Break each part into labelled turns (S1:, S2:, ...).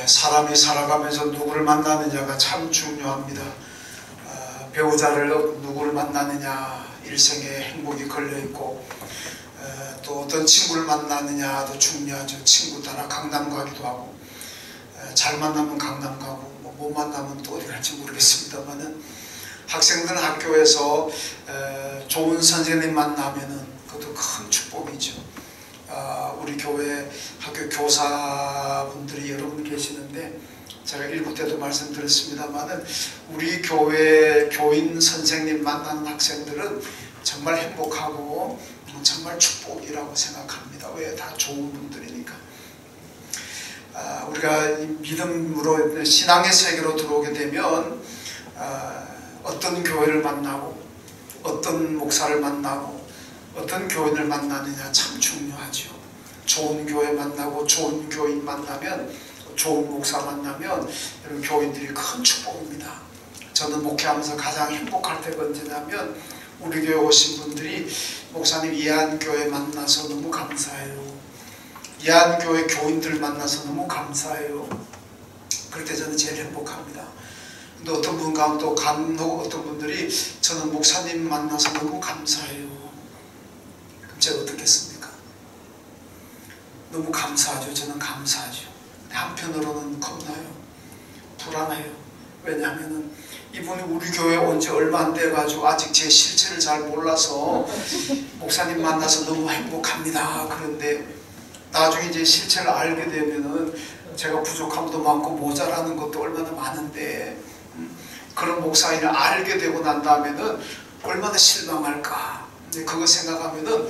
S1: 사람이 살아가면서 누구를 만나느냐가 참 중요합니다. 배우자를 누구를 만나느냐, 일생의 행복이 걸려있고, 또 어떤 친구를 만나느냐도 중요하죠. 친구 따라 강남 가기도 하고, 잘 만나면 강남 가고, 못 만나면 또 어디 갈지 모르겠습니다만은, 학생들은 학교에서 좋은 선생님 만나면은 그것도 큰 축복이죠. 우리 교회 학교 교사분들이 여러분 계시는데, 제가 1부 때도 말씀드렸습니다만은 우리 교회 교인 선생님 만나는 학생들은 정말 행복하고 정말 축복이라고 생각합니다. 왜? 다 좋은 분들이니까. 우리가 믿음으로 신앙의 세계로 들어오게 되면 어떤 교회를 만나고 어떤 목사를 만나고 어떤 교인을 만나느냐 참 중요하죠. 좋은 교회 만나고 좋은 교인 만나면, 좋은 목사 만나면 이런 교인들이 큰 축복입니다. 저는 목회하면서 가장 행복할 때가 언제냐면, 우리 교회 오신 분들이 목사님 예안교회 만나서 너무 감사해요, 예안교회 교인들 만나서 너무 감사해요, 그럴 때 저는 제일 행복합니다. 근데 어떤 분 가운데 또 간혹 어떤 분들이 저는 목사님 만나서 너무 감사해요. 그럼 제가 어떻겠습니까? 너무 감사하죠. 저는 감사하죠. 한편으로는 겁나요. 불안해요. 왜냐하면 이분이 우리 교회에 온 지 얼마 안 돼가지고 아직 제 실체를 잘 몰라서 목사님 만나서 너무 행복합니다. 그런데 나중에 이제 실체를 알게 되면은 제가 부족함도 많고 모자라는 것도 얼마나 많은데, 그런 목사님을 알게 되고 난 다음에는 얼마나 실망할까. 그거 생각하면은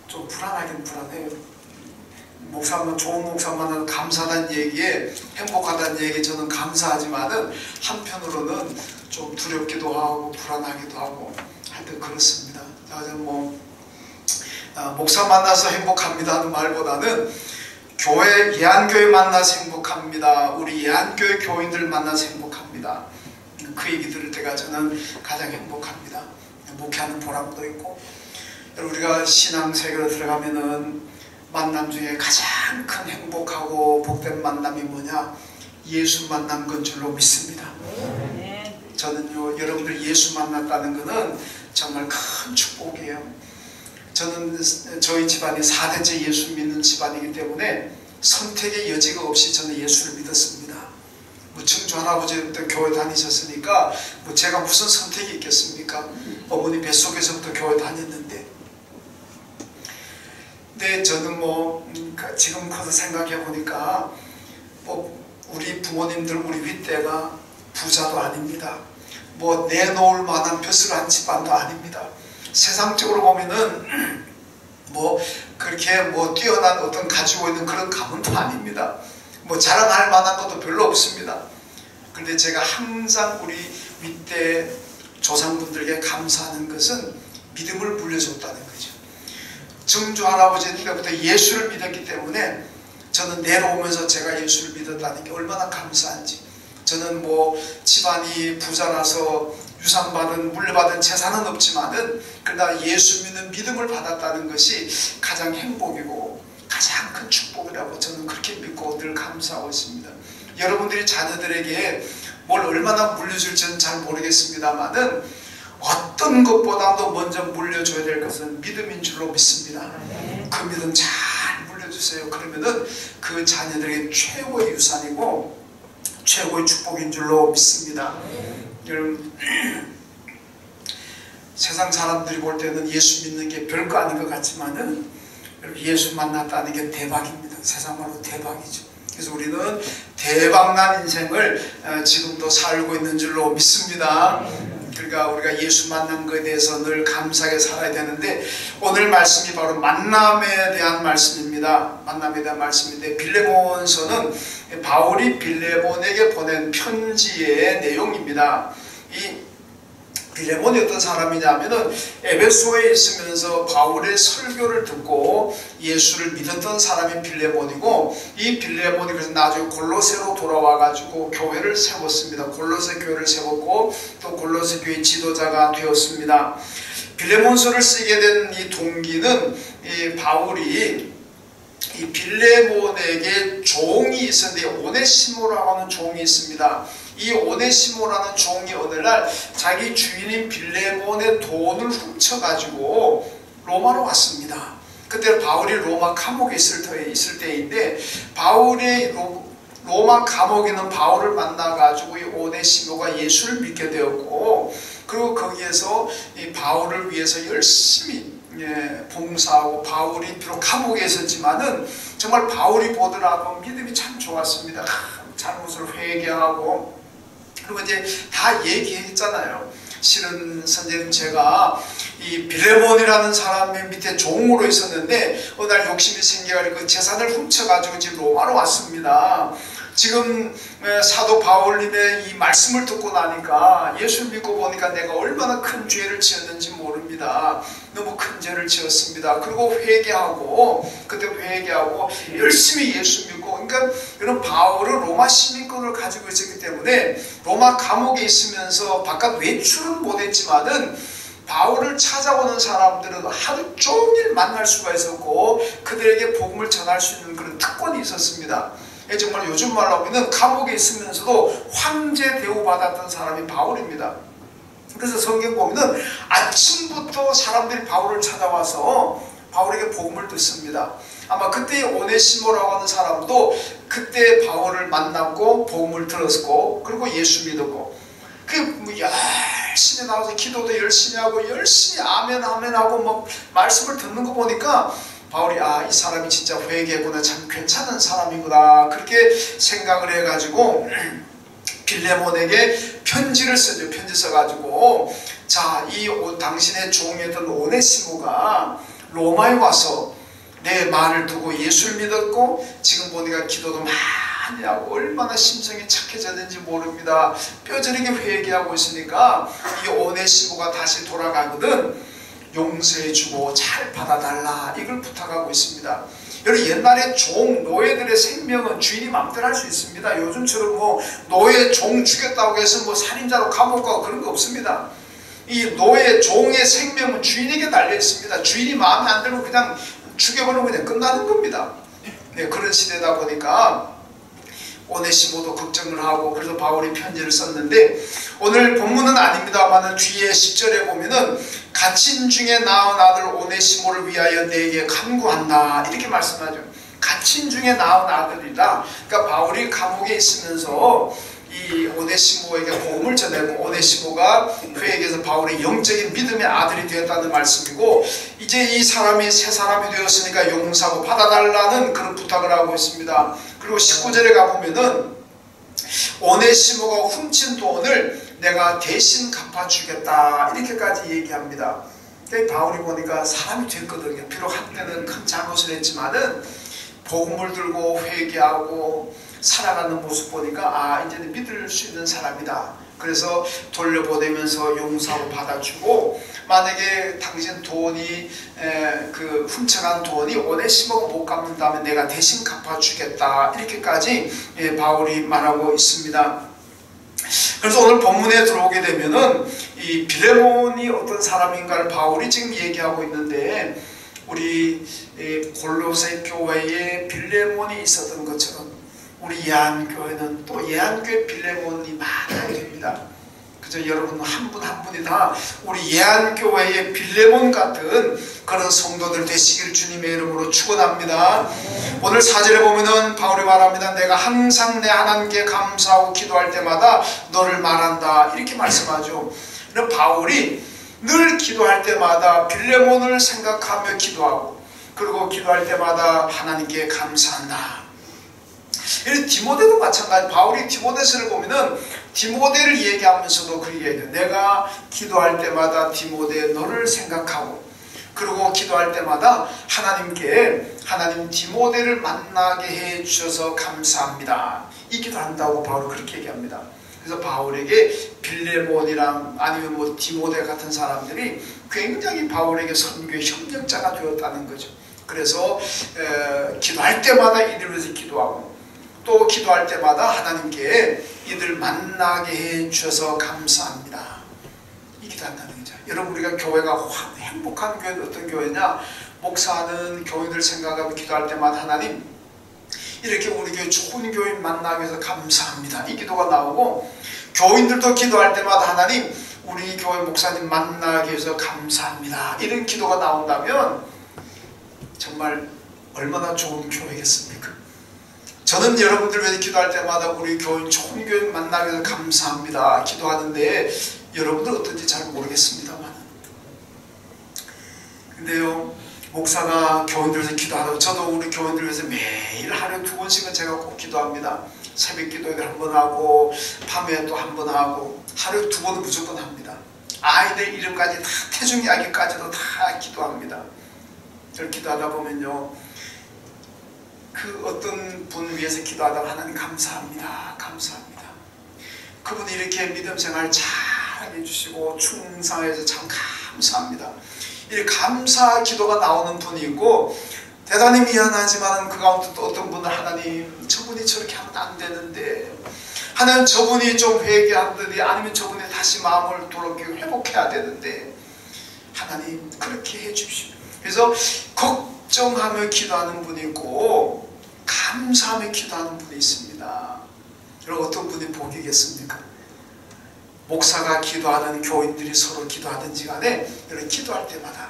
S1: 좀 불안하긴 불안해요. 목사만, 좋은 목사 만나서 감사하다는 얘기에, 행복하다는 얘기에 저는 감사하지만은 한편으로는 좀 두렵기도 하고 불안하기도 하고 하여튼 그렇습니다. 저는 목사 만나서 행복합니다 하는 말보다는 교회, 예안교회 만나서 행복합니다, 우리 예안교회 교인들 만나서 행복합니다, 그 얘기 들을 때가 저는 가장 행복합니다. 목회하는 보람도 있고, 우리가 신앙세계로 들어가면은 만남 중에 가장 큰 행복하고 복된 만남이 뭐냐? 예수 만난 건 줄로 믿습니다. 저는요, 여러분들 예수 만났다는 것은 정말 큰 축복이에요. 저는 저희 집안이 4대째 예수 믿는 집안이기 때문에 선택의 여지가 없이 저는 예수를 믿었습니다. 증조 할아버지부터 교회 다니셨으니까 제가 무슨 선택이 있겠습니까? 어머니 뱃속에서부터 교회 다녔는데. 근데 저는 지금 커서 생각해 보니까 우리 부모님들, 우리 윗대가 부자도 아닙니다. 내놓을 만한 벼슬한 집안도 아닙니다. 세상적으로 보면은 그렇게 뛰어난 어떤 가지고 있는 그런 가문도 아닙니다. 자랑할 만한 것도 별로 없습니다. 그런데 제가 항상 우리 윗대 조상분들에게 감사하는 것은 믿음을 물려줬다는 거죠. 증조 할아버지 때부터 예수를 믿었기 때문에 저는 내려오면서 제가 예수를 믿었다는 게 얼마나 감사한지. 저는 집안이 부자라서 유산받은, 물려받은 재산은 없지만은 그러나 예수 믿는 믿음을 받았다는 것이 가장 행복이고 가장 큰 축복이라고 저는 그렇게 믿고 늘 감사하고 있습니다. 여러분들이 자녀들에게 뭘 얼마나 물려줄지는 잘 모르겠습니다만은 어떤 것보다도 먼저 물려줘야 될 것은 믿음인 줄로 믿습니다. 그 믿음 잘 물려주세요. 그러면은 그 자녀들에게 최고의 유산이고 최고의 축복인 줄로 믿습니다. 여러분, 세상 사람들이 볼 때는 예수 믿는 게 별거 아닌 것 같지만은 예수 만났다는 게 대박입니다. 세상 말로 대박이죠. 그래서 우리는 대박난 인생을 지금도 살고 있는 줄로 믿습니다. 그러니까 우리가 예수 만난 것에 대해서 늘 감사하게 살아야 되는데, 오늘 말씀이 바로 만남에 대한 말씀입니다. 만남에 대한 말씀인데, 빌레몬서는 바울이 빌레몬에게 보낸 편지의 내용입니다. 이 빌레몬이 어떤 사람이냐면은 에베소에 있으면서 바울의 설교를 듣고 예수를 믿었던 사람이 빌레몬이고, 이 빌레몬이 그래서 나중에 골로새로 돌아와 가지고 교회를 세웠습니다. 골로새 교회를 세웠고 또 골로새 교회 지도자가 되었습니다. 빌레몬서를 쓰게 된 이 동기는 이 바울이 이 빌레몬에게 종이 있었는데 오네시모라고 하는 종이 있습니다. 이 오네시모라는 종이 어느 날 자기 주인인 빌레몬의 돈을 훔쳐가지고 로마로 왔습니다. 그때 바울이 로마 감옥에 있을 때인데 바울이 로마 감옥에 있는 바울을 만나가지고 이 오네시모가 예수를 믿게 되었고, 그리고 거기에서 이 바울을 위해서 열심히 봉사하고, 바울이 비록 감옥에 있었지만은 정말 바울이 보더라도 믿음이 참 좋았습니다. 잘못을 회개하고, 그리고 이제 다 얘기했잖아요. 실은 선생님, 제가 이 빌레몬이라는 사람의 밑에 종으로 있었는데 어느 날 욕심이 생겨가지고 그 재산을 훔쳐가지고 지금 로마로 왔습니다. 지금 사도 바울님의 이 말씀을 듣고 나니까, 예수를 믿고 보니까 내가 얼마나 큰 죄를 지었는지 모릅니다. 너무 큰 죄를 지었습니다. 그리고 그때 회개하고 열심히 예수 믿고, 그러니까 이런 바울은 로마 시민권을 가지고 있었기 때문에 로마 감옥에 있으면서 바깥 외출은 못했지만은 바울을 찾아오는 사람들은 하루 종일 만날 수가 있었고 그들에게 복음을 전할 수 있는 그런 특권이 있었습니다. 정말 요즘 말로 하면 감옥에 있으면서도 황제 대우받았던 사람이 바울입니다. 그래서 성경 보면은 아침부터 사람들이 바울을 찾아와서 바울에게 복음을 듣습니다. 아마 그때 오네시모라고 하는 사람도 그때 바울을 만났고 복음을 들었고, 그리고 예수 믿었고, 열심히 나와서 기도도 열심히 하고 열심히 아멘 하고 뭐 말씀을 듣는 거 보니까 바울이 이 사람이 진짜 회개구나, 참 괜찮은 사람이구나, 그렇게 생각을 해가지고 빌레몬에게 편지를 쓰죠. 편지 써가지고, 자, 이 당신의 종이었던 오네시모가 로마에 와서 내 말을 듣고 예수를 믿었고 지금 보니까 기도도 많이 하고 얼마나 심성이 착해졌는지 모릅니다. 뼈저리게 회개하고 있으니까 이 오네시모가 다시 돌아가거든 용서해주고 잘 받아달라, 이걸 부탁하고 있습니다. 여러분, 옛날에 노예들의 생명은 주인이 마음대로 할 수 있습니다. 요즘처럼 뭐 노예 종 죽였다고 해서 뭐 살인자로 감옥 가고 그런 거 없습니다. 이 노예 종의 생명은 주인에게 달려 있습니다. 주인이 마음에 안 들면 그냥 죽여버리면 그냥 끝나는 겁니다. 그런 시대다 보니까 오네시모도 걱정을 하고, 그래서 바울이 편지를 썼는데, 오늘 본문은 아닙니다만 뒤에 10절에 보면은 갇힌 중에 낳은 아들 오네시모를 위하여 내게 간구한다, 이렇게 말씀하죠. 갇힌 중에 낳은 아들이다. 그러니까 바울이 감옥에 있으면서 이 오네시모에게 복음을 전하고, 오네시모가 그에게서 바울의 영적인 믿음의 아들이 되었다는 말씀이고, 이제 이 사람이 새 사람이 되었으니까 용서하고 받아달라는 그런 부탁을 하고 있습니다. 그리고 19절에 가보면은 오네시모가 훔친 돈을 내가 대신 갚아주겠다, 이렇게까지 얘기합니다. 바울이 보니까 사람이 됐거든요. 비록 한때는 큰 잘못을 했지만은 복음을 들고 회개하고 살아가는 모습 보니까 이제는 믿을 수 있는 사람이다. 그래서 돌려보내면서 용서하고 받아주고, 만약에 당신 돈이 훔쳐간 돈이 오네시모가 못 갚는다면 내가 대신 갚아주겠다, 이렇게까지 바울이 말하고 있습니다. 그래서 오늘 본문에 들어오게 되면은 이 빌레몬이 어떤 사람인가를 바울이 지금 얘기하고 있는데, 우리 골로새 교회에 빌레몬이 있었던 것처럼 우리 예한교회는 또 예한교회 빌레몬이 많아야 됩니다. 그죠? 여러분 한 분 한 분이 다 우리 예한교회의 빌레몬 같은 그런 성도들 되시길 주님의 이름으로 축원합니다. 오늘 4절에 보면은 바울이 말합니다. 내가 항상 내 하나님께 감사하고 기도할 때마다 너를 말한다, 이렇게 말씀하죠. 바울이 늘 기도할 때마다 빌레몬을 생각하며 기도하고, 그리고 기도할 때마다 하나님께 감사한다. 디모데도 마찬가지. 바울이 디모데서를 보면은 디모데를 얘기하면서도 그렇게 얘기해요. 내가 기도할 때마다 디모데 너를 생각하고, 그리고 기도할 때마다 하나님 디모데를 만나게 해 주셔서 감사합니다, 이 기도한다고 바울은 그렇게 얘기합니다. 그래서 바울에게 빌레몬이랑 아니면 뭐 디모데 같은 사람들이 굉장히 바울에게 선교의 협력자가 되었다는 거죠. 그래서 기도할 때마다 이들을 위해서 기도하고, 또 기도할 때마다 하나님께 이들 만나게 해 주셔서 감사합니다, 이 기도한다는 거죠. 여러분, 우리가 교회가 행복한 교회는 어떤 교회냐? 목사는 교인들 생각하고 기도할 때마다 하나님 이렇게 우리 교회 좋은 교인 만나기 위해서 감사합니다, 이 기도가 나오고, 교인들도 기도할 때마다 하나님 우리 교회 목사님 만나기 위해서 감사합니다, 이런 기도가 나온다면 정말 얼마나 좋은 교회겠습니까? 저는 여러분들 위해서 기도할 때마다 우리 교인 좋은 교인 만나기 위해서 감사합니다 기도하는데 여러분들 어떤지 잘 모르겠습니다만, 근데요 목사가 교인들 위해서 기도하고, 저도 우리 교인들 위해서 매일 하루에 2번씩은 제가 꼭 기도합니다. 새벽 기도에 한 번 하고 밤에 또 한 번 하고 하루에 2번은 무조건 합니다. 아이들 이름까지 다, 태중 이야기까지도 다 기도합니다. 저를 기도하다 보면요, 그 어떤 분 위해서 기도하다가 하나님 감사합니다, 감사합니다, 그분이 이렇게 믿음 생활 잘 해주시고 충성해서 참 감사합니다, 이 감사 기도가 나오는 분이 있고, 대단히 미안하지만 그 가운데 또 어떤 분은 하나님 저분이 저렇게 하면 안 되는데, 하나님 저분이 좀 회개하든지 아니면 저분이 다시 마음을 돌이키고 회복해야 되는데 하나님 그렇게 해주십시오. 그래서 걱정하며 기도하는 분이 있고 감사하며 기도하는 분이 있습니다. 여러분 어떤 분이 복이겠습니까? 목사가 기도하는 교인들이 서로 기도하든지 간에 여러분 기도할 때마다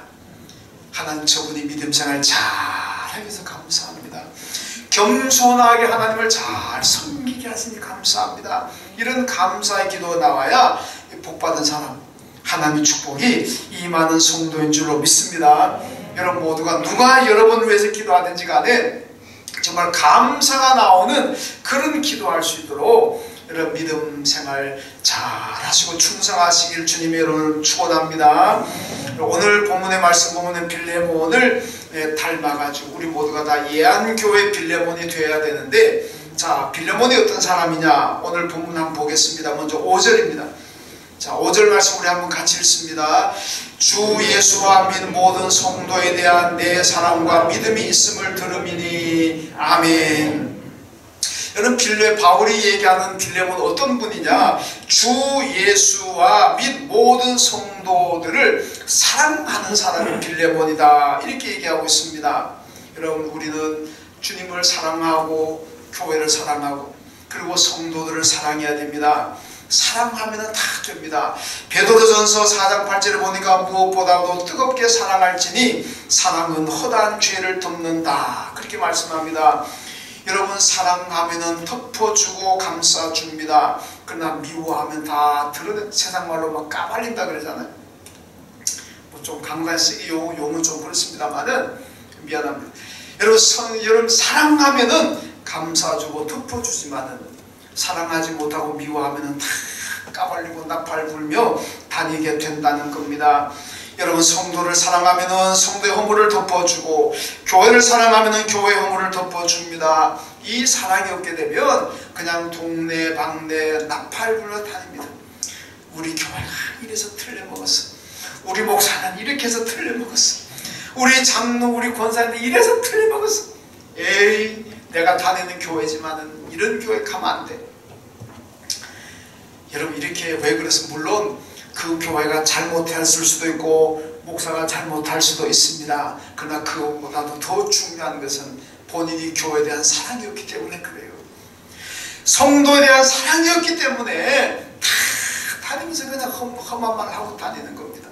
S1: 하나님 저분이 믿음 생활 잘하기 위해서 감사합니다, 겸손하게 하나님을 잘 섬기게 하시니 감사합니다, 이런 감사의 기도가 나와야 복받은 사람 하나님의 축복이 임하는 성도인 줄로 믿습니다. 여러분 모두가 누가 여러분 위해서 기도하든지 간에 정말 감사가 나오는 그런 기도할 수 있도록 여러분 믿음 생활 잘 하시고 충성하시길 주님의 여러분을 축원합니다. 오늘 본문의 말씀 보면 빌레몬을 닮아가지고 우리 모두가 다 예안교회 빌레몬이 되어야 되는데, 자 빌레몬이 어떤 사람이냐 오늘 본문 한번 보겠습니다. 먼저 5절입니다. 자 5절 말씀 우리 한번 같이 읽습니다. 주 예수와 믿는 모든 성도에 대한 내 사랑과 믿음이 있음을 들음이니 아멘. 여러분 바울이 얘기하는 빌레몬은 어떤 분이냐, 주 예수와 및 모든 성도들을 사랑하는 사람이 빌레몬이다, 이렇게 얘기하고 있습니다. 여러분 우리는 주님을 사랑하고 교회를 사랑하고 그리고 성도들을 사랑해야 됩니다. 사랑하면 다 됩니다. 베드로전서 4장 8절에 보니까 무엇보다도 뜨겁게 사랑할지니 사랑은 허다한 죄를 덮는다, 그렇게 말씀합니다. 여러분 사랑하면 덮어주고 감싸줍니다. 그러나 미워하면 다 드러내, 세상 말로 막 까발린다 그러잖아요. 뭐 좀 강단 쓰기 용은 좀 그렇습니다만은 미안합니다. 여러분 사랑하면은 감싸주고 덮어주지만은 사랑하지 못하고 미워하면은 다 까발리고 나팔 불며 다니게 된다는 겁니다. 여러분 성도를 사랑하면은 성도의 허물을 덮어주고 교회를 사랑하면은 교회의 허물을 덮어줍니다. 이 사랑이 없게 되면 그냥 동네 방네 나팔 불러 다닙니다. 우리 교회가 이래서 틀려먹었어, 우리 목사는 이렇게 해서 틀려먹었어, 우리 장로 우리 권사님이 이래서 틀려먹었어, 에이 내가 다니는 교회지만은 이런 교회 가면 안 돼. 여러분 이렇게 왜 그래서 물론 그 교회가 잘못했을 수도 있고 목사가 잘못할 수도 있습니다. 그러나 그것보다도 더 중요한 것은 본인이 교회에 대한 사랑이었기 때문에 그래요. 성도에 대한 사랑이었기 때문에 다 다니면서 그냥 험한 말 하고 다니는 겁니다.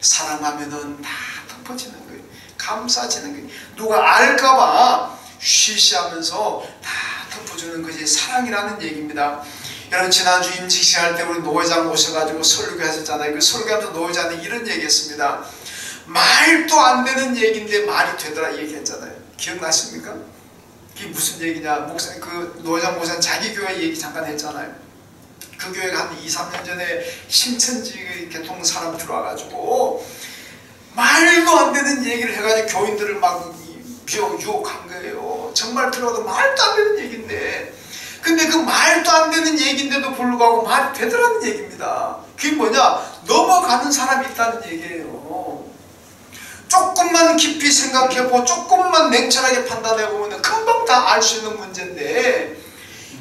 S1: 사랑하면은 다 덮어지는 거예요. 감싸지는 거예요. 누가 알까봐 쉬쉬하면서 다 덮어주는 것이 사랑이라는 얘기입니다. 여러분 지난주 임직시할 때 우리 노회장 오셔가지고 설교하셨잖아요. 그 설교하면서 노회장이 이런 얘기했습니다. 말도 안 되는 얘기인데 말이 되더라 얘기했잖아요. 기억나십니까? 이게 무슨 얘기냐, 목사님 그 노회장 목사님 자기 교회 얘기 잠깐 했잖아요. 그 교회가 한 2-3년 전에 신천지 개통 사람 들어와가지고 말도 안 되는 얘기를 해가지고 교인들을 막 유혹한 거예요. 정말 들어도 말도 안 되는 얘기인데, 근데 그 말도 안 되는 얘기인데도 불구하고 말이 되더라는 얘기입니다. 그게 뭐냐, 넘어가는 사람이 있다는 얘기예요. 조금만 깊이 생각해보고 조금만 냉철하게 판단해보면 금방 다 알 수 있는 문제인데,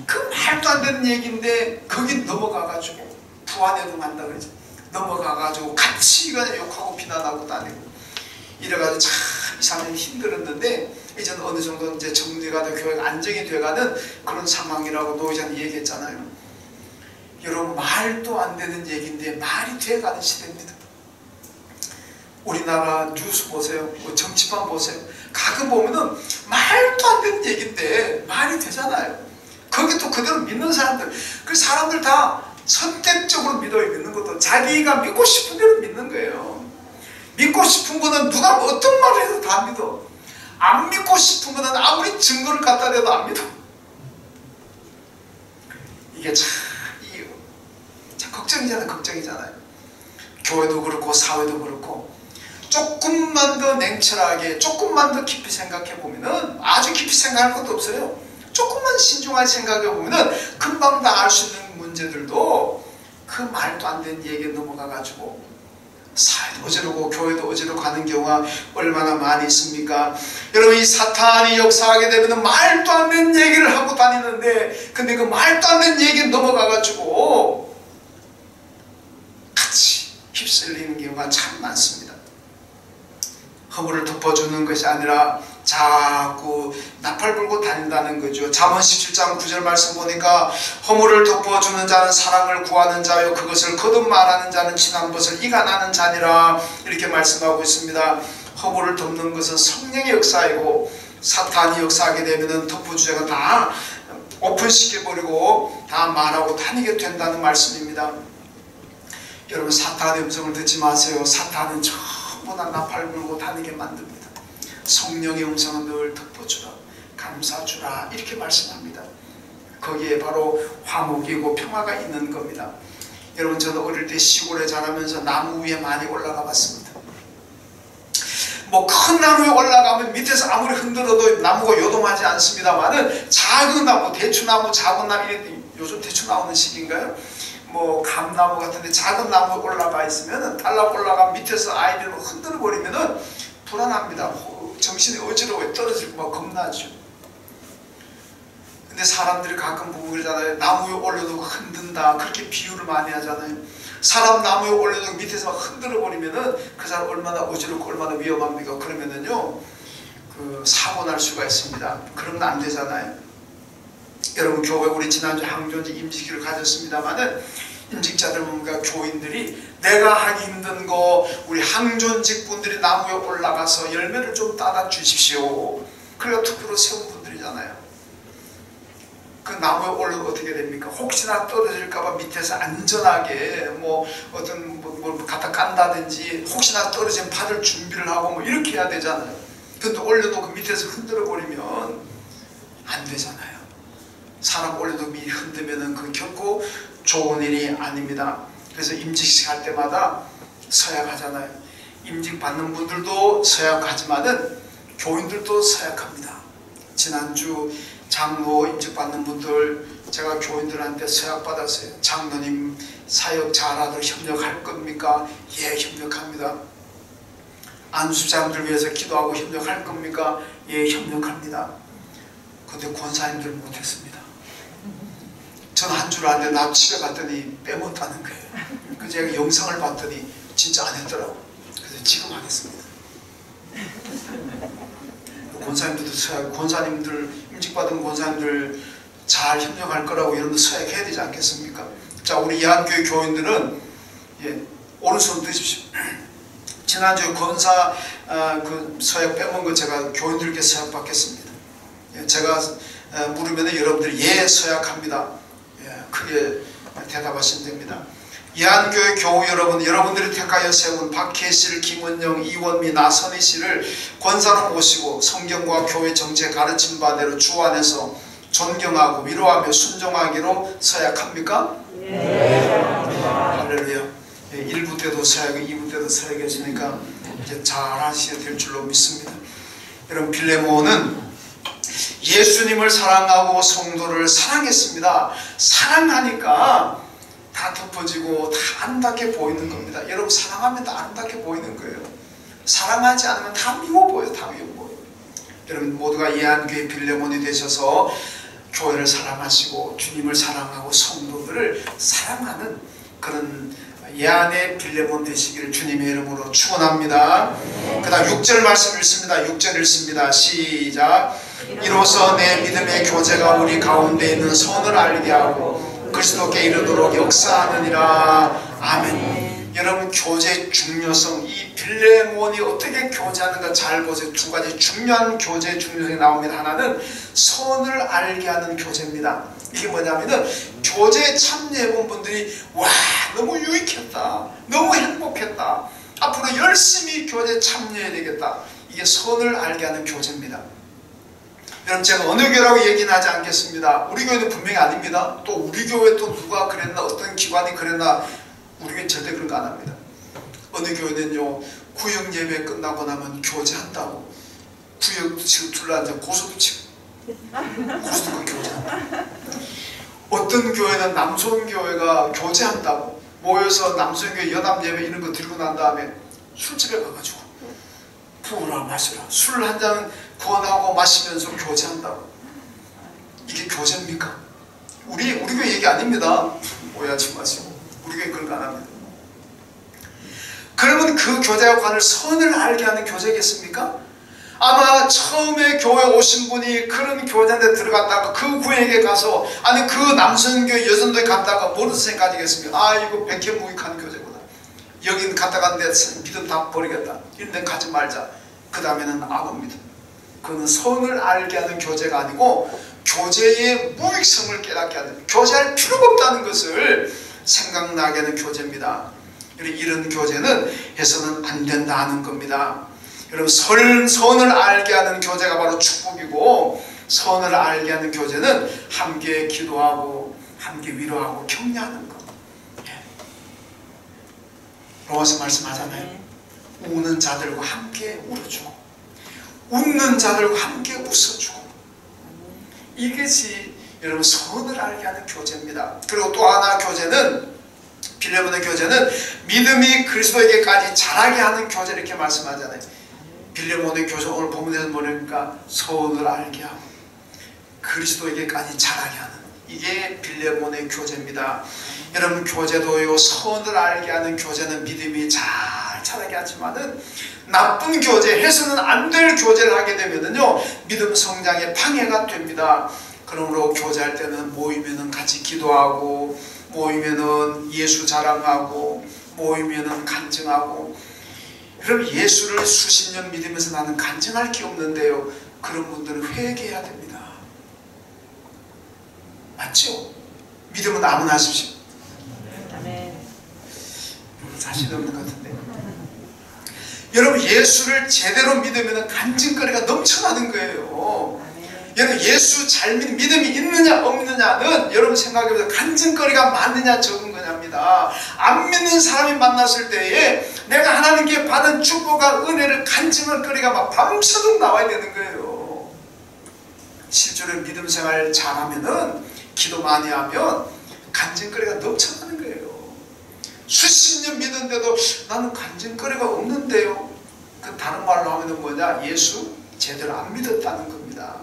S1: 그 말도 안 되는 얘기인데 거기 넘어가가지고 부안해도 만다 그러죠. 넘어가가지고 같이 욕하고 비난하고 다니고, 이래가지고 참 2, 3년 힘들었는데 이제는 어느 정도 이제 정리가 되고 교회가 안정이 돼가는 그런 상황이라고 노회장이 얘기했잖아요. 여러분, 말도 안 되는 얘기인데 말이 돼가는 시대입니다. 우리나라 뉴스 보세요. 뭐 정치판 보세요. 가끔 보면은 말도 안 되는 얘기인데 말이 되잖아요. 거기 또 그대로 믿는 사람들, 그 사람들 다 선택적으로 믿어요. 믿는 것도 자기가 믿고 싶은 대로 믿는 거예요. 믿고 싶은 거는 누가 어떤 말을 해도 다 믿어. 안 믿고 싶은 거는 아무리 증거를 갖다 대도 안 믿어. 이게 참 걱정이잖아요. 걱정이잖아요. 교회도 그렇고 사회도 그렇고 조금만 더 냉철하게, 조금만 더 깊이 생각해 보면은, 아주 깊이 생각할 것도 없어요. 조금만 신중하게 생각해 보면은 금방 다 알 수 있는 문제들도 그 말도 안 되는 얘기에 넘어가 가지고 사회도 어지르고 교회도 어지르고 가는 경우가 얼마나 많이 있습니까? 여러분, 이 사탄이 역사하게 되면 말도 안 되는 얘기를 하고 다니는데, 근데 그 말도 안 되는 얘기에 넘어가 가지고 같이 휩쓸리는 경우가 참 많습니다. 허물을 덮어주는 것이 아니라 자꾸 나팔 불고 다닌다는 거죠. 잠언 17장 9절 말씀 보니까 허물을 덮어주는 자는 사랑을 구하는 자요, 그것을 거듭 말하는 자는 친한 것을 이간하는 자니라, 이렇게 말씀하고 있습니다. 허물을 덮는 것은 성령의 역사이고, 사탄이 역사하게 되면 덮어주자가 다 오픈시켜버리고 다 말하고 다니게 된다는 말씀입니다. 여러분, 사탄의 음성을 듣지 마세요. 사탄은 전부 다 나팔 불고 다니게 만듭니다. 성령의 음성은 늘 덮어주라, 감사주라, 이렇게 말씀합니다. 거기에 바로 화목이고 평화가 있는 겁니다. 여러분, 저는 어릴 때 시골에 자라면서 나무 위에 많이 올라가 봤습니다. 뭐 큰 나무에 올라가면 밑에서 아무리 흔들어도 나무가 요동하지 않습니다만은 작은 나무, 대추나무, 작은 나무, 요즘 대추 나오는 시기인가요? 뭐 감나무 같은데 작은 나무에 올라가 있으면 달라 올라가 밑에서 아이들을 흔들어 버리면은 불안합니다. 정신이 어지러워 떨어지고 막 겁나죠. 근데 사람들이 가끔 보고 그러잖아요. 나무에 올려도 흔든다, 그렇게 비유를 많이 하잖아요. 사람 나무에 올려도 밑에서 막 흔들어 버리면은 그 사람 얼마나 어지럽고 얼마나 위험합니까? 그러면은요, 그 사고 날 수가 있습니다. 그러면 안 되잖아요. 여러분, 교회 우리 지난주 항존직 임직기를 가졌습니다만은 임직자들 보니까 교인들이 내가 하기 힘든 거 우리 항존직 분들이 나무에 올라가서 열매를 좀 따다 주십시오. 그래가 투표로 세운 분들이잖아요. 그 나무에 올라도 어떻게 됩니까? 혹시나 떨어질까봐 밑에서 안전하게 뭐 어떤 뭐 갖다 깐다든지, 혹시나 떨어지면 받을 준비를 하고 뭐 이렇게 해야 되잖아요. 근데 올려도 그 밑에서 흔들어 버리면 안 되잖아요. 사람 올려도 미리 흔들면은 그 결코 좋은 일이 아닙니다. 그래서 임직식 할 때마다 서약하잖아요. 임직 받는 분들도 서약하지만은 교인들도 서약합니다. 지난주 장로 임직 받는 분들 제가 교인들한테 서약 받았어요. 장로님 사역 잘하도록 협력할 겁니까? 예, 협력합니다. 안수자분들 위해서 기도하고 협력할 겁니까? 예, 협력합니다. 근데 권사님들 못했습니다. 전 한 줄 아는데 나 집에 갔더니 빼먹었다는 거예요. 그래서 제가 영상을 봤더니 진짜 안 했더라고. 그래서 지금 안 했습니다. 권사님들도 서약, 권사님들, 임직받은 권사님들 잘 협력할 거라고 여러분들 서약해야 되지 않겠습니까? 자, 우리 예한교회 교인들은, 예, 오른손 드십시오. 지난주에 권사 그 서약 빼먹은 거 제가 교인들께 서약 받겠습니다. 예, 제가 물으면 여러분들이 예, 서약합니다. 예, 크게 대답하시면 됩니다. 예한교회 교우 여러분, 여러분들이 택하여 세운 박혜실, 김은영, 이원미, 나선희 씨를 권사로 모시고 성경과 교회 정책 가르침 바대로 주 안에서 존경하고 위로하며 순종하기로 서약합니까? 네. 할렐루야. 1부 때도 서약이, 2부 때도 서약이 했으니까 이제 잘 하셔야 될 줄로 믿습니다. 여러분, 빌레몬은 예수님을 사랑하고 성도를 사랑했습니다. 사랑하니까 다 덮어지고 다 아름답게 보이는 겁니다. 여러분, 사랑하면 다 아름답게 보이는 거예요. 사랑하지 않으면 다 미워 보여요. 다 미워 보여요. 여러분 모두가 예한교회 빌레몬이 되셔서 교회를 사랑하시고 주님을 사랑하고 성도들을 사랑하는 그런 예안의 빌레몬 되시기를 주님의 이름으로 축원합니다. 그 다음 6절 말씀 읽습니다. 6절 읽습니다. 시작. 이로써 내 믿음의 교제가 우리 가운데 있는 선을 알게 하고 그리스도께 이르도록 역사하느니라. 아멘. 여러분, 교제의 중요성, 이 빌레몬이 어떻게 교제하는가 잘 보세요. 두 가지 중요한 교제의 중요성이 나옵니다. 하나는 선을 알게 하는 교제입니다. 이게 뭐냐면은 교제에 참여해본 분들이 와, 너무 유익했다, 너무 행복했다, 앞으로 열심히 교제에 참여해야 되겠다, 이게 선을 알게 하는 교제입니다. 여러분, 제가 어느 교회라고 얘기는 하지 않겠습니다. 우리 교회는 분명히 아닙니다. 또 우리 교회 또 누가 그랬나, 어떤 기관이 그랬나, 우리 교회는 절대 그런 거 안 합니다. 어느 교회는요, 구역 예배 끝나고 나면 교제한다고, 구역도 치고 둘러앉아 고소도 치고 고소도 교제한다. 어떤 교회는 남성교회가 교제한다고 모여서 남성교회 연합 예배 이런 거 들고 난 다음에 술집에 가가지고 부으라 마시라 술 한 잔 구원하고 마시면서 교제한다고. 이게 교제입니까? 우리 교회 얘기 아닙니다. 오해하지 마시고, 우리 교회 그런 거 안 합니다. 그러면 그 교제와 관을 선을 알게 하는 교제겠습니까? 아마 처음에 교회 오신 분이 그런 교제한테 들어갔다가 그 구역에 가서, 아니 그 남성교회 여성도에 갔다가 뭐를 생각하겠습니까? 아, 이거 백해무익한 교제구나, 여긴 갔다 갔는데 믿음 다 버리겠다, 이런 데 가지 말자. 그 다음에는 악어 믿음. 그거는 선을 알게 하는 교제가 아니고 교제의 무익성을 깨닫게 하는, 교제할 필요가 없다는 것을 생각나게 하는 교제입니다. 이런 교제는 해서는 안 된다는 겁니다. 여러분, 선을 알게 하는 교제가 바로 축복이고, 선을 알게 하는 교제는 함께 기도하고 함께 위로하고 격려하는 것. 로마서 말씀하잖아요. 우는 자들과 함께 울어주고 웃는 자들과 함께 웃어주고, 이것이 여러분 선을 알게 하는 교제입니다. 그리고 또 하나 교제는, 빌레몬의 교제는 믿음이 그리스도에게까지 자라게 하는 교제, 이렇게 말씀하잖아요. 빌레몬의 교제 오늘 본문에서 뭐랍니까? 선을 알게 하고 그리스도에게까지 자라게 하는, 이게 빌레몬의 교제입니다. 여러분, 교제도요, 선을 알게 하는 교제는 믿음이 잘 자라게 하지만은 나쁜 교제, 해서는 안 될 교제를 하게 되면은요, 믿음 성장에 방해가 됩니다. 그러므로 교제할 때는 모이면은 같이 기도하고, 모이면은 예수 자랑하고, 모이면은 간증하고. 그럼 예수를 수십 년 믿으면서 나는 간증할 게 없는데요, 그런 분들은 회개해야 됩니다. 맞죠? 믿음은 아무나 하십시오. 자신 없는 것 같은데. 여러분, 예수를 제대로 믿으면 간증거리가 넘쳐나는 거예요. 여러분, 예수 잘 믿음이 있느냐 없느냐는 여러분 생각해보세요. 간증거리가 많느냐 적은 거냐입니다. 안 믿는 사람이 만났을 때에 내가 하나님께 받은 축복과 은혜를 간증할 거리가 막 밤새도록 나와야 되는 거예요. 실제로 믿음 생활 잘하면은, 기도 많이 하면 간증거리가 넘쳐나는 거예요. 수십 년 믿는데도 나는 간증거리가 없는데요, 그 다른 말로 하면 뭐냐? 예수 제대로 안 믿었다는 겁니다.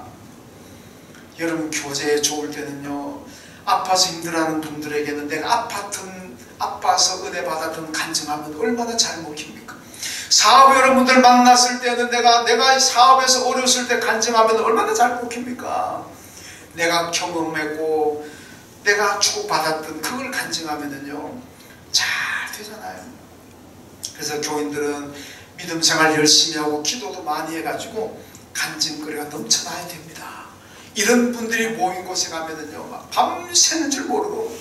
S1: 여러분, 교제에 좋을 때는요, 아파서 힘들어하는 분들에게는 내가 아파서 은혜 받았던 간증하면 얼마나 잘 먹힙니까? 사업 여러분들 만났을 때는 내가 사업에서 어려웠을 때 간증하면 얼마나 잘 먹힙니까? 내가 경험했고 내가 축복받았던 그걸 간증하면은요, 잘 되잖아요. 그래서 교인들은 믿음 생활 열심히 하고 기도도 많이 해가지고 간증거리가 넘쳐나야 됩니다. 이런 분들이 모인 곳에 가면은요, 막 밤새는 줄 모르고,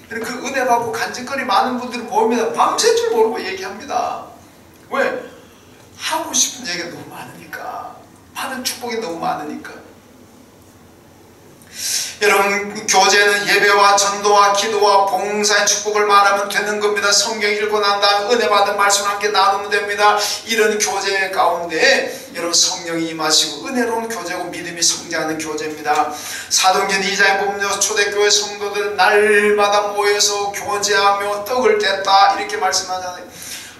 S1: 그 은혜 받고 간증거리 많은 분들이 모이면 밤새 줄 모르고 얘기합니다. 왜? 하고 싶은 얘기가 너무 많으니까, 많은 축복이 너무 많으니까. 여러분, 교제는 예배와 전도와 기도와 봉사의 축복을 말하면 되는 겁니다. 성경 읽고 난 다음 은혜 받은 말씀 함께 나누면 됩니다. 이런 교제 가운데 여러분 성령이 임하시고 은혜로운 교제고 믿음이 성장하는 교제입니다. 사도행전 2장에 보면 초대교회 성도들은 날마다 모여서 교제하며 떡을 뗐다, 이렇게 말씀하잖아요.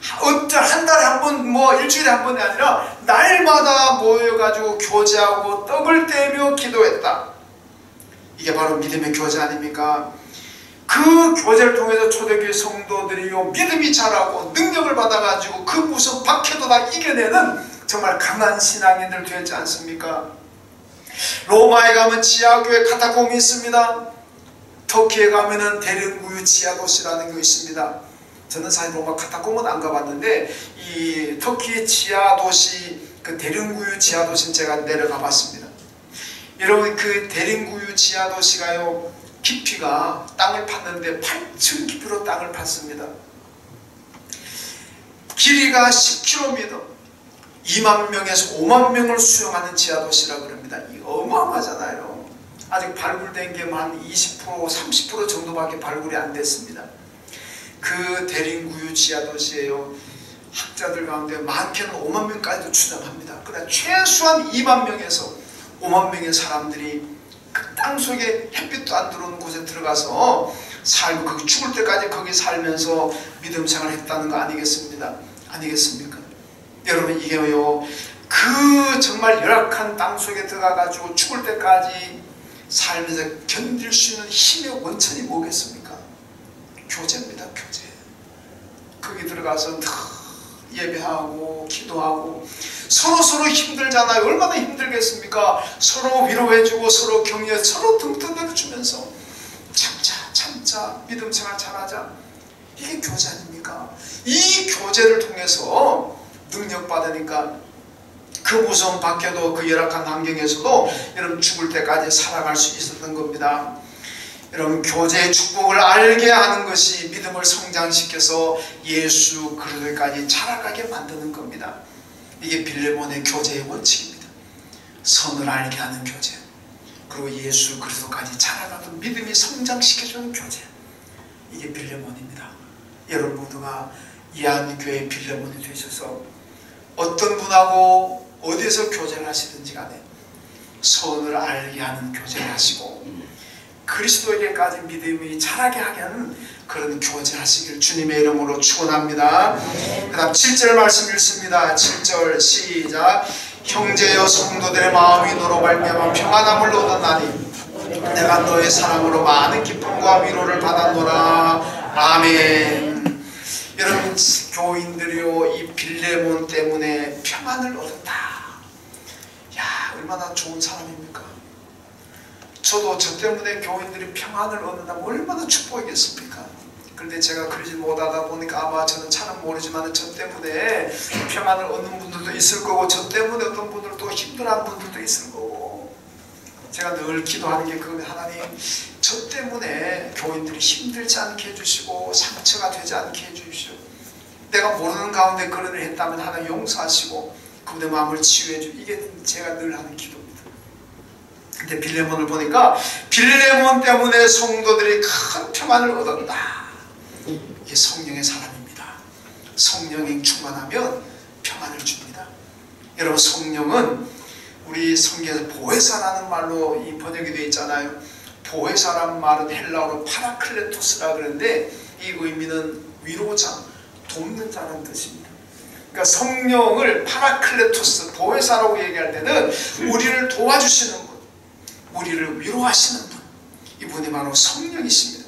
S1: 한 달에 한 번, 일주일에 한 번이 아니라 날마다 모여가지고 교제하고 떡을 떼며 기도했다. 이게 바로 믿음의 교제 아닙니까? 그 교제를 통해서 초대교회 성도들이요 믿음이 자라고 능력을 받아가지고 그 무슨 박해도 다 이겨내는 정말 강한 신앙인들 되었지 않습니까? 로마에 가면 지하교회 카타콤이 있습니다. 터키에 가면은 데른구유 지하도시라는 게 있습니다. 저는 사실 로마 카타콤은 안 가봤는데 이 터키의 지하도시 그 데른구유 지하도시는 제가 내려가 봤습니다. 여러분 그 데른구유 지하도시가요 깊이가 땅을 팠는데 8층 깊이로 땅을 팠습니다. 길이가 10km 2만 명에서 5만 명을 수용하는 지하도시라 그럽니다. 이 어마어마하잖아요. 아직 발굴된 게 한 20% 30% 정도밖에 발굴이 안 됐습니다. 그 데린구유 지하도시에요 학자들 가운데 많게는 5만 명까지도 추정합니다. 그러나 최소한 2만 명에서 5만 명의 사람들이 그 땅속에 햇빛도 안 들어오는 곳에 들어가서 살고 거기 죽을 때까지 거기 살면서 믿음 생활을 했다는 거 아니겠습니까? 여러분 이게요 그 정말 열악한 땅속에 들어가가지고 죽을 때까지 살면서 견딜 수 있는 힘의 원천이 뭐겠습니까? 교제입니다. 교제. 거기 들어가서 예배하고 기도하고 서로 힘들잖아요. 얼마나 힘들겠습니까? 서로 위로해주고 서로 격려 서로 등 떠들어주면서 참자 믿음 생활 잘하자. 이게 교제 아닙니까? 이 교제를 통해서 능력 받으니까 그 무서운 밖에도 그 열악한 환경에서도 여러분 죽을 때까지 살아갈 수 있었던 겁니다. 여러분 교제의 축복을 알게 하는 것이 믿음을 성장시켜서 예수 그리스도까지 자라가게 만드는 겁니다. 이게 빌레몬의 교제의 원칙입니다. 선을 알게 하는 교제 그리고 예수 그리스도까지 자라가는 믿음이 성장시켜주는 교제 이게 빌레몬입니다. 여러분 모두가 이한교회 빌레몬이 되셔서 어떤 분하고 어디에서 교제를 하시든지 간에 선을 알게 하는 교제를 하시고 그리스도에게까지 믿음이 자라게 하게 하는 그런 교제를 하시길 주님의 이름으로 축원합니다. 그 다음 7절 말씀 읽습니다. 7절 시작. 형제여 성도들의 마음이 너로 말미암아 평안함을 얻었나니 내가 너의 사랑으로 많은 기쁨과 위로를 받았노라. 아멘. 여러분 교인들이요 이 빌레몬 때문에 평안을 얻었다. 야 얼마나 좋은 사람입니까? 저도 저 때문에 교인들이 평안을 얻는다면 얼마나 축복이겠습니까? 그런데 제가 그러지 못하다 보니까 아마 저는 잘은 모르지만 저 때문에 평안을 얻는 분들도 있을 거고 저 때문에 어떤 분들도 힘들어하는 분들도 있을 거고 제가 늘 기도하는 게 그건 하나님 저 때문에 교인들이 힘들지 않게 해주시고 상처가 되지 않게 해주십시오. 내가 모르는 가운데 그런 일을 했다면 하나님 용서하시고 그분의 마음을 치유해 주시고 이게 제가 늘 하는 기도입니다. 근데 빌레몬을 보니까 빌레몬 때문에 성도들이 큰 평안을 얻었다. 이게 성령의 사람입니다. 성령이 충만하면 평안을 줍니다. 여러분 성령은 우리 성경에서 보혜사라는 말로 이 번역이 되어 있잖아요. 보혜사란 말은 헬라어로 파라클레토스라 그러는데 이 의미는 위로자, 돕는 자라는 뜻입니다. 그러니까 성령을 파라클레토스, 보혜사라고 얘기할 때는 우리를 도와주시는 분, 우리를 위로하시는 분, 이분이 바로 성령이십니다.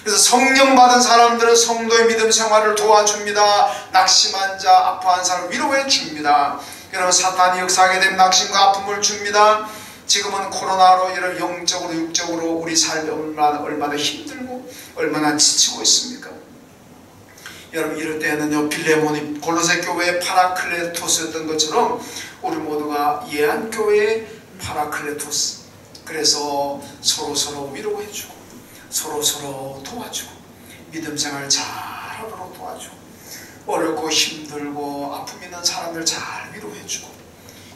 S1: 그래서 성령 받은 사람들은 성도의 믿음 생활을 도와줍니다. 낙심한 자, 아파한 사람을 위로해 줍니다. 여러분 사탄이 역사하게 되면 낙심과 아픔을 줍니다. 지금은 코로나로 여러분 영적으로 육적으로 우리 삶이 얼마나 힘들고 얼마나 지치고 있습니까? 여러분 이럴 때는요 빌레몬이 골로새 교회의 파라클레토스였던 것처럼 우리 모두가 예한교회의 파라클레토스 그래서 서로 위로해주고 서로 도와주고 믿음 생활 잘하도록 도와주고 어렵고 힘들고 아픔 있는 사람들 잘 위로해주고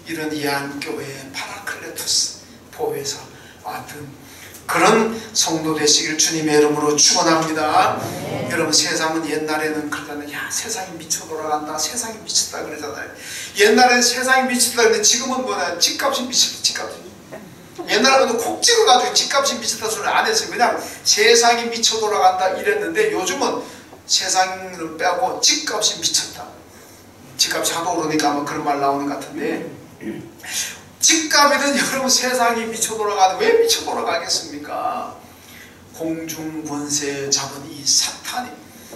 S1: 이런 예한교회의 파라클레토스 보혜사 같은 그런 성도 되시길 주님의 이름으로 축원합니다. 여러분 세상은 옛날에는 그러잖아요. 야 세상이 미쳐 돌아간다. 세상이 미쳤다 그러잖아요. 옛날에는 세상이 미쳤다 그랬는데 지금은 뭐냐 집값이 미쳤다. 집값이. 옛날에는 콕 찍어가지고 집값이 미쳤다 소리 안 했어요. 그냥 세상이 미쳐 돌아간다 이랬는데 요즘은 세상을 빼고 집값이 미쳤다. 집값이 하도 오르니까 아마 그런 말 나오는 것 같은데 집값이든 여러분 세상이 미쳐 돌아가는데 왜 미쳐 돌아가겠습니까? 공중 권세 잡은 이 사탄이,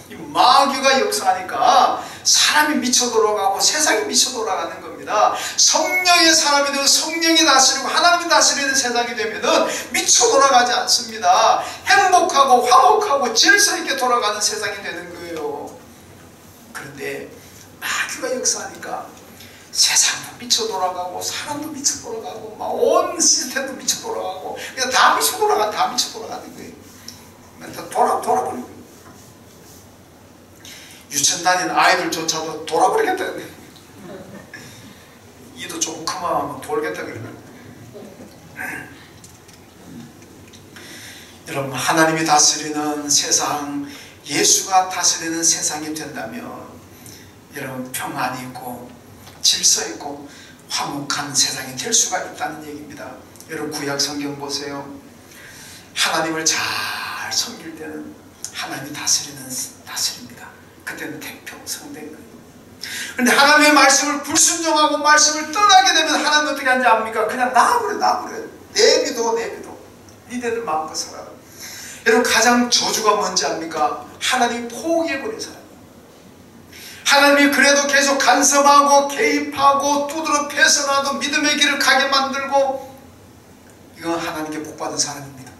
S1: 이 마귀가 역사하니까 사람이 미쳐 돌아가고 세상이 미쳐 돌아가는 겁니다. 성령의 사람이 되고 성령이 다스리고 하나님이 다스리는 세상이 되면은 미쳐 돌아가지 않습니다. 행복하고 화목하고 질서 있게 돌아가는 세상이 되는 거예요. 그런데 마귀가 역사하니까 세상도 미쳐 돌아가고 사람도 미쳐 돌아가고 막 온 시스템도 미쳐 돌아가고 그냥 다 미쳐 돌아가는 거예요. 다 돌아버리고 유치원 다니는 아이들조차도 돌아버리겠다. 이도 조금 그만하면 돌겠다 그러면. 여러분, 하나님이 다스리는 세상, 예수가 다스리는 세상이 된다면 여러분 평안이 있고 질서 있고 화목한 세상이 될 수가 있다는 얘기입니다. 여러분 구약 성경 보세요. 하나님을 잘 섬길 때는 하나님이 다스립니다. 그때는 태평성된 거예요. 그런데 하나님의 말씀을 불순종하고 말씀을 떠나게 되면 하나님 어떻게 하는지 압니까? 그냥 놔버려. 내비둬. 니네들 마음껏 살아라. 여러분 가장 저주가 뭔지 압니까? 하나님이 포기해버린 사람. 하나님이 그래도 계속 간섭하고 개입하고 두드러 패서라도 믿음의 길을 가게 만들고, 이건 하나님께 복받은 사람입니다.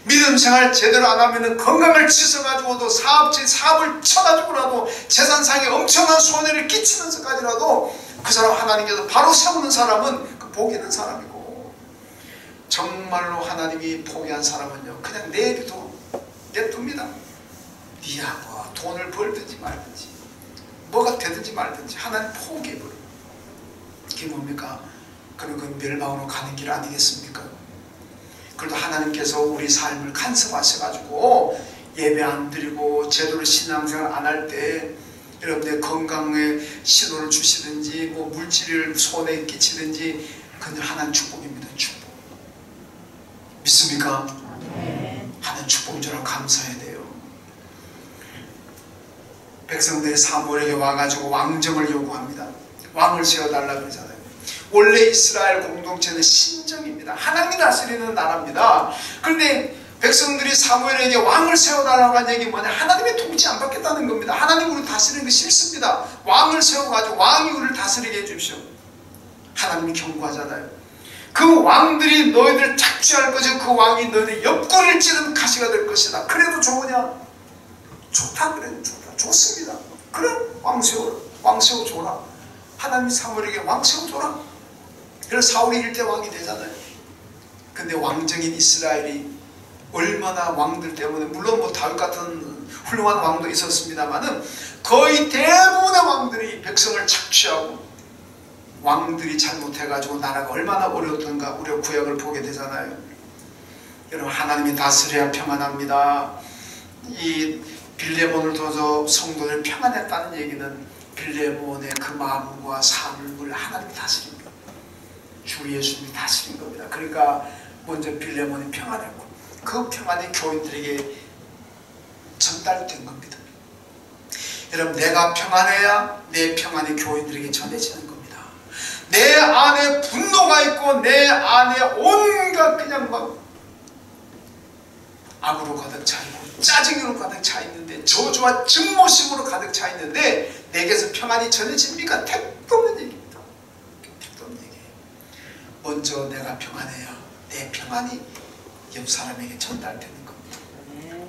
S1: 믿음 생활 제대로 안 하면 건강을 치서가지고도 사업을 쳐가지고라도 재산상에 엄청난 손해를 끼치면서까지라도 그 사람 하나님께서 바로 세우는 사람은 그 복 있는 사람이고, 정말로 하나님이 포기한 사람은요 그냥 냅둡니다. 니야 뭐 돈을 벌든지 말든지 뭐가 되든지 말든지 하나님 포기해버려. 그게 뭡니까? 그런 건 멸망으로 가는 길 아니겠습니까? 그래도 하나님께서 우리 삶을 간섭하셔가지고 예배 안 드리고 제대로 신앙생활 안 할 때 여러분의 건강에 신호를 주시든지 뭐 물질을 손에 끼치든지 그건 하나님 축복입니다. 축복. 믿습니까? 하나님 축복인 줄 알고 감사해야 돼요. 백성들이 사무엘에게 와가지고 왕정을 요구합니다. 왕을 세워달라 그러잖아요. 원래 이스라엘 공동체는 신정입니다. 하나님이 다스리는 나라입니다. 그런데 백성들이 사무엘에게 왕을 세워달라고 한 얘기 뭐냐? 하나님의 통치 안 받겠다는 겁니다. 하나님 우리를 다스리는 거 싫습니다. 왕을 세워가지고 왕이 우리를 다스리게 해주십시오. 하나님이 경고하잖아요. 그 왕들이 너희들 착취할 것이고 그 왕이 너희들 옆구리를 찌르는 가시가 될 것이다. 그래도 좋으냐? 좋다 그래. 좋습니다. 그래 왕 세워줘라. 하나님이 사무엘에게 왕 세워줘라. 그래서 사울이 일대 왕이 되잖아요. 근데 왕정인 이스라엘이 얼마나 왕들 때문에, 물론 뭐 다윗 같은 훌륭한 왕도 있었습니다만은 거의 대부분의 왕들이 백성을 착취하고 왕들이 잘못해가지고 나라가 얼마나 어려웠던가 우리가 구약을 보게 되잖아요. 여러분 하나님이 다스려야 평안합니다. 이 빌레몬을 둬서 성도들 평안했다는 얘기는 빌레몬의 그 마음과 삶을 하나님이 다스립니다. 주 예수님이 다스린 겁니다. 그러니까 먼저 빌레몬이 평안했고 그 평안이 교인들에게 전달된 겁니다. 여러분 내가 평안해야 내 평안이 교인들에게 전해지는 겁니다. 내 안에 분노가 있고 내 안에 온갖 그냥 막 악으로 가득 차 있고 짜증으로 가득 차 있는데, 저주와 증모심으로 가득 차 있는데 내게서 평안이 전해집니까? 택도 없는 얘기입니다. 택도 없는 얘기예요. 먼저 내가 평안해야 내 평안이 옆 사람에게 전달되는 겁니다.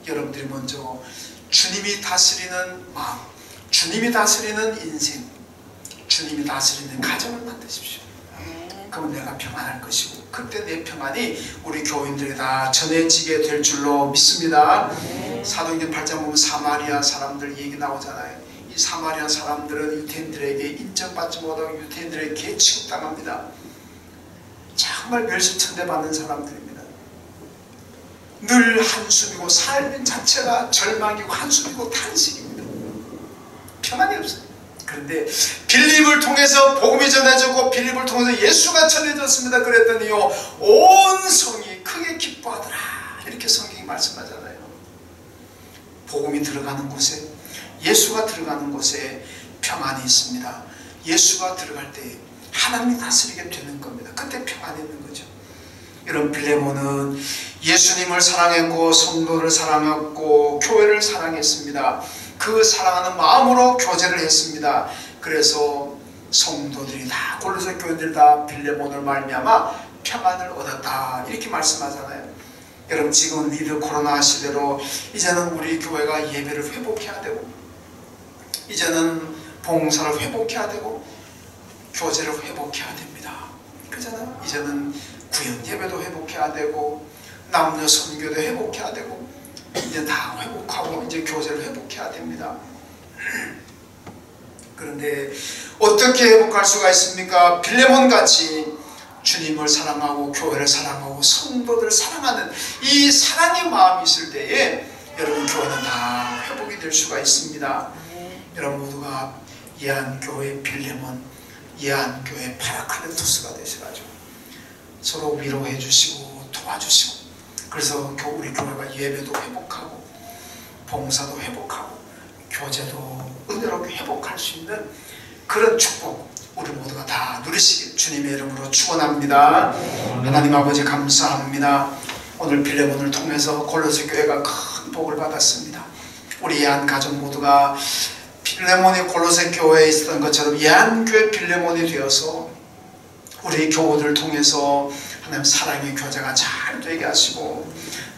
S1: 여러분들이 먼저 주님이 다스리는 마음, 주님이 다스리는 인생, 주님이 다스리는 가정을 만드십시오. 그러면 내가 평안할 것이고 그때 내 평안이 우리 교인들에게 다 전해지게 될 줄로 믿습니다. 사도행전 8장 보면 사마리아 사람들 얘기 나오잖아요. 이 사마리아 사람들은 유대인들에게 인정받지 못하고 유대인들에게 개 취급당합니다. 정말 멸시천대받는 사람들입니다. 늘 한숨이고 삶 자체가 절망이고 한숨이고 탄식입니다. 평안이 없어요. 그런데 빌립을 통해서 복음이 전해졌고 빌립을 통해서 예수가 전해졌습니다. 그랬더니요 온 성이 크게 기뻐하더라 이렇게 성경이 말씀하잖아요. 복음이 들어가는 곳에, 예수가 들어가는 곳에 평안이 있습니다. 예수가 들어갈 때 하나님이 다스리게 되는 겁니다. 그때 평안이 있는 거죠. 이런 빌레몬은 예수님을 사랑했고 성도를 사랑했고 교회를 사랑했습니다. 그 사랑하는 마음으로 교제를 했습니다. 그래서 성도들이 다, 골로새 교회들 다 빌레몬을 말미암아 평안을 얻었다, 이렇게 말씀하잖아요. 여러분, 지금은 위드 코로나 시대로 이제는 우리 교회가 예배를 회복해야 되고, 이제는 봉사를 회복해야 되고, 교제를 회복해야 됩니다. 그잖아요. 이제는 구현 예배도 회복해야 되고, 남녀 선교도 회복해야 되고, 이제 다 회복하고 이제 교제를 회복해야 됩니다. 그런데 어떻게 회복할 수가 있습니까? 빌레몬 같이 주님을 사랑하고 교회를 사랑하고 성도들을 사랑하는 이 사랑의 마음이 있을 때에 여러분, 교회는 다 회복이 될 수가 있습니다. 여러분 모두가 예한교회 빌레몬, 예한교회 파라클레토스가 되셔가지고 서로 위로해 주시고 도와주시고, 그래서 우리 교회가 예배도 회복하고 봉사도 회복하고 교제도 은혜롭게 회복할 수 있는 그런 축복 우리 모두가 다 누리시길 주님의 이름으로 축원합니다. 하나님 아버지, 감사합니다. 오늘 빌레몬을 통해서 골로새 교회가 큰 복을 받았습니다. 우리 예한 가족 모두가 빌레몬이 골로새 교회에 있었던 것처럼 예한교회 빌레몬이 되어서 우리 교우들을 통해서 하나님 사랑의 교제가 잘 되게 하시고,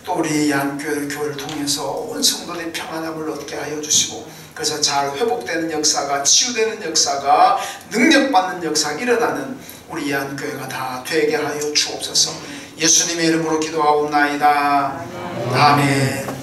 S1: 또 우리 예한교회를 통해서 온 성도들이 평안함을 얻게 하여 주시고, 그래서 잘 회복되는 역사가, 치유되는 역사가, 능력받는 역사가 일어나는 우리 예한교회가 다 되게 하여 주옵소서. 예수님의 이름으로 기도하옵나이다. 아멘.